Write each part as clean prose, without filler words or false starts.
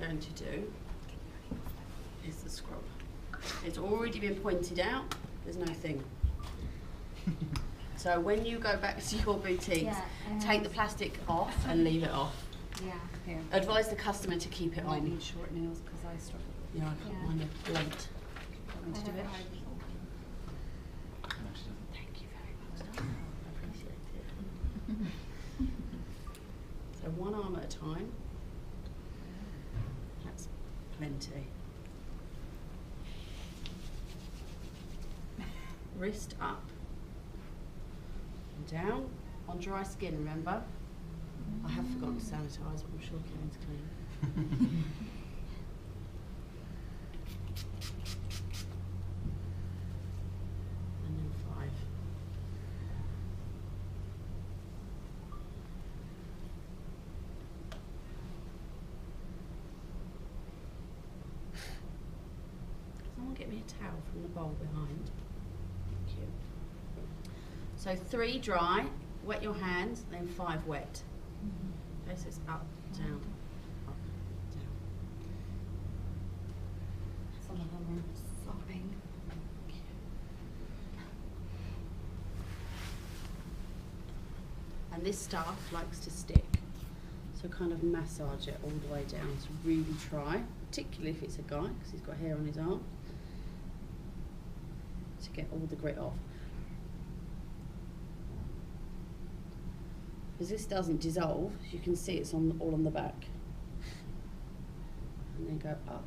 I'm going to do is the scrub. It's already been pointed out, there's no thing. So when you go back to your boutiques, take the plastic off and leave it off. Yeah. Here. Advise the customer to keep it I on. need short nails because I struggle. Yeah, I can't mind it blunt. Want me to do it? Thank you very much, darling. I appreciate it. So one arm at a time. That's plenty. Wrist up and down on dry skin, remember? I have forgotten to sanitise, but I'm sure Kevin's clean. And then 5. Someone get me a towel from the bowl behind. Thank you. So 3 dry, wet your hands, then 5 wet. Okay, so it's up, down, up, down. Some of them are sobbing. And this stuff likes to stick, so kind of massage it all the way down. So really try, particularly if it's a guy, because he's got hair on his arm, to get all the grit off. Because this doesn't dissolve, you can see it's all on the back. And then go up.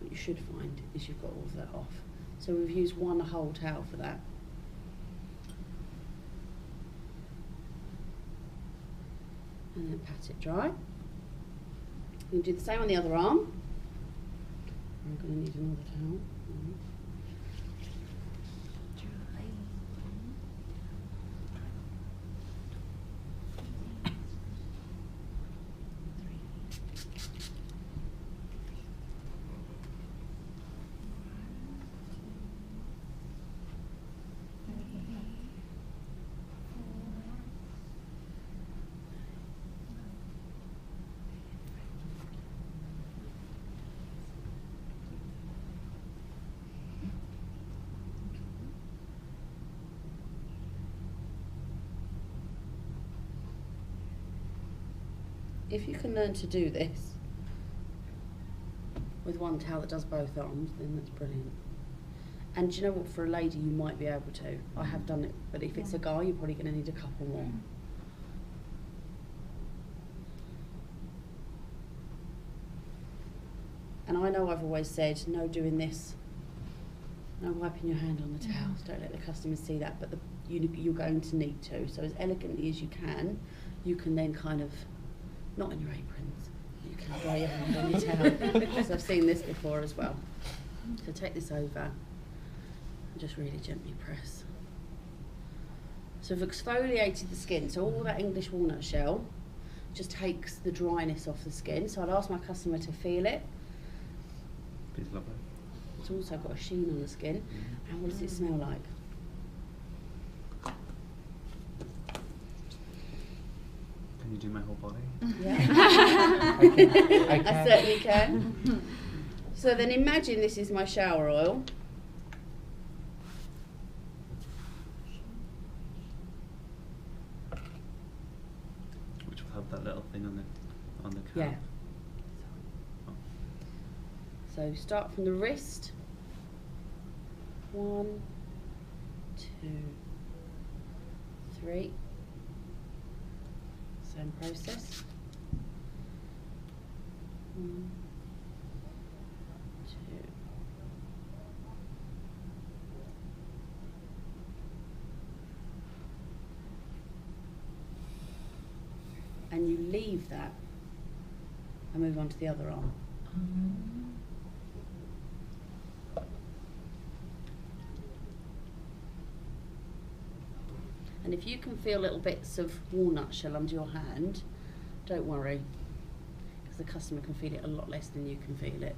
What you should find is you've got all of that off. So we've used one whole towel for that. And then pat it dry. You can do the same on the other arm. I'm going to need another towel. If you can learn to do this with one towel that does both arms, then that's brilliant. And do you know what, for a lady you might be able to. I have done it, but if it's a guy, you're probably going to need a couple more. And I know I've always said, no doing this, no wiping your hand on the towels, don't let the customers see that, but you're going to need to. So as elegantly as you can then kind of, not in your aprons, you can dry your hand on your towel, because I've seen this before as well. So take this over and just really gently press. So we've exfoliated the skin, so all that English walnut shell just takes the dryness off the skin. So I'd ask my customer to feel it. It's lovely. It's also got a sheen on the skin. And what does it smell like? Can you do my whole body? Yeah. I I certainly can. So then imagine this is my shower oil. Which will have that little thing on the cap. Yeah. Oh. So start from the wrist. 1, 2, 3. Same process. 1, 2. And you leave that and move on to the other arm. And if you can feel little bits of walnut shell under your hand, don't worry, because the customer can feel it a lot less than you can feel it.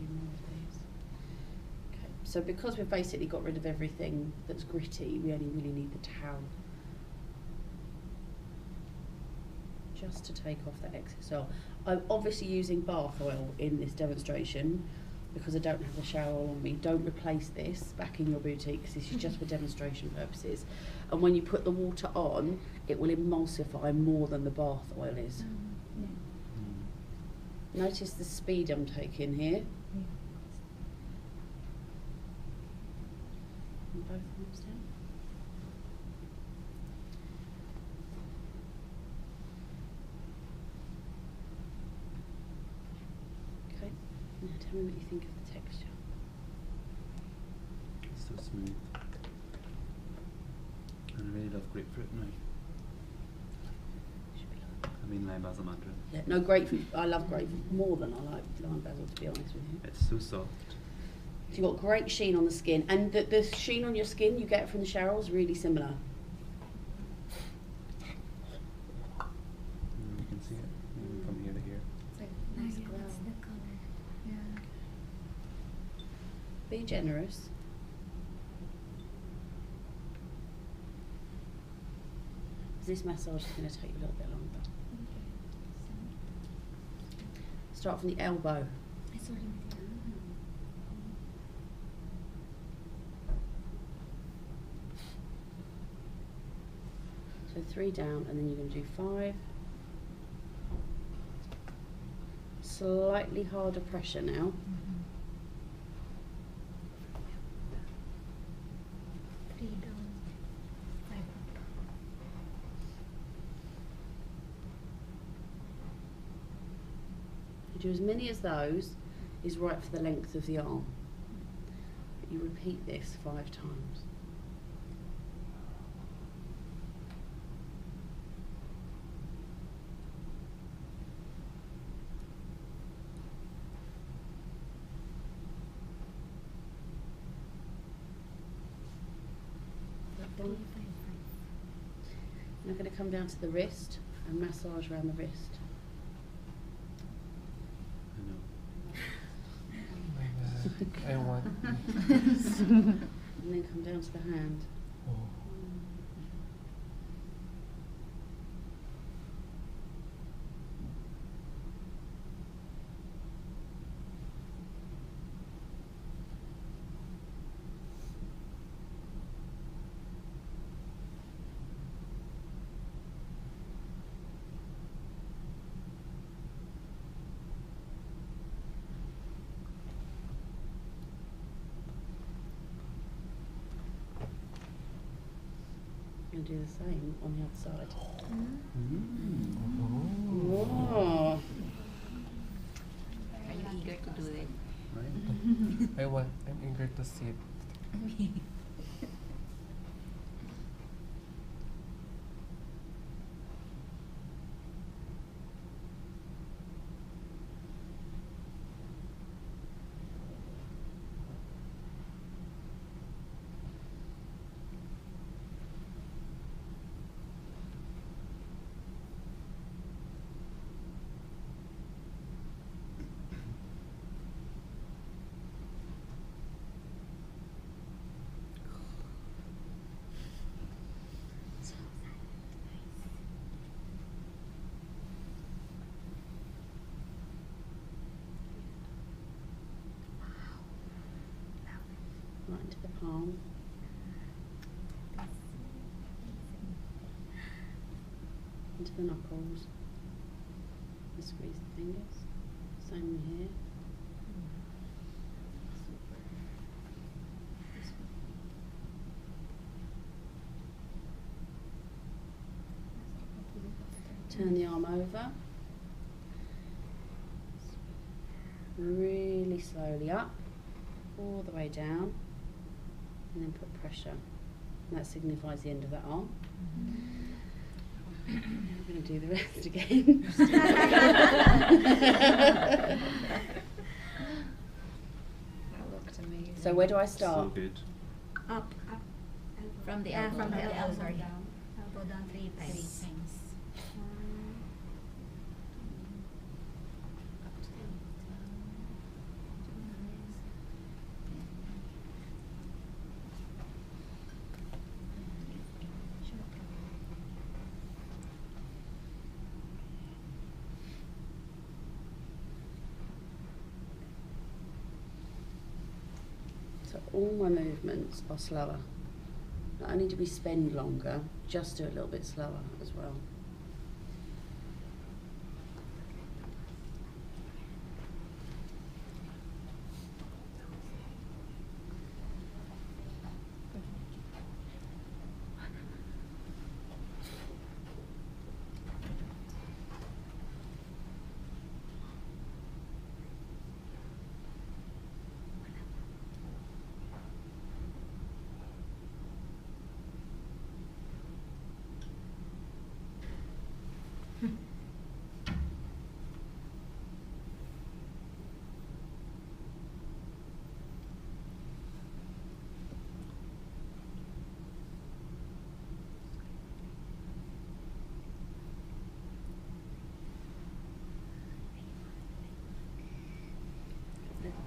few more of these. Okay, so because we've basically got rid of everything that's gritty, we only really need the towel. Just to take off that excess oil. I'm obviously using bath oil in this demonstration because I don't have the shower oil on me. Don't replace this back in your boutique because this is just for demonstration purposes. And when you put the water on, it will emulsify more than the bath oil is. Notice the speed I'm taking here. And both arms down. Okay, now tell me what you think of the texture. It's so smooth. And I really love grapefruit now. Should be like I mean lime basil mandarin. Yeah, no, grapefruit. I love grapefruit more than I like lime basil, to be honest with you. It's so soft. So you've got great sheen on the skin, and the sheen on your skin you get from the shower is really similar. You can see it from here to here. It's like Yeah, nice yeah, glow. that's the color. Yeah. Be generous. This massage is going to take you a little bit longer. Start from the elbow. It's already with you. So 3 down, and then you're going to do 5. Slightly harder pressure now. 3 down, 5 up. You do as many as those is right for the length of the arm. But you repeat this 5 times. That 3, one. 5, 5. Now I'm going to come down to the wrist and massage around the wrist. I know. I want. And then come down to the hand. Oh. And do the same on the other side. Oh. Oh. Are you eager to do it? Right? I'm eager to see it. Right into the palm. Into the knuckles. And squeeze the fingers. Same here. Turn the arm over. Really slowly up, all the way down, and then put pressure. And that signifies the end of that arm. Now we're going to do the rest again. That looked amazing. So where do I So start? good. Up, up. From the Yeah, elbow. from the From the elbow, elbow. sorry. Elbow down 3 times. 3 times. Up to the So all my movements are slower. Not only do we spend longer, just do it a little bit slower as well.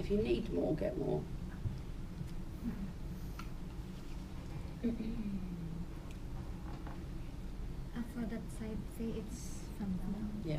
If you need more, get more. For that side, say it's from down. Yeah.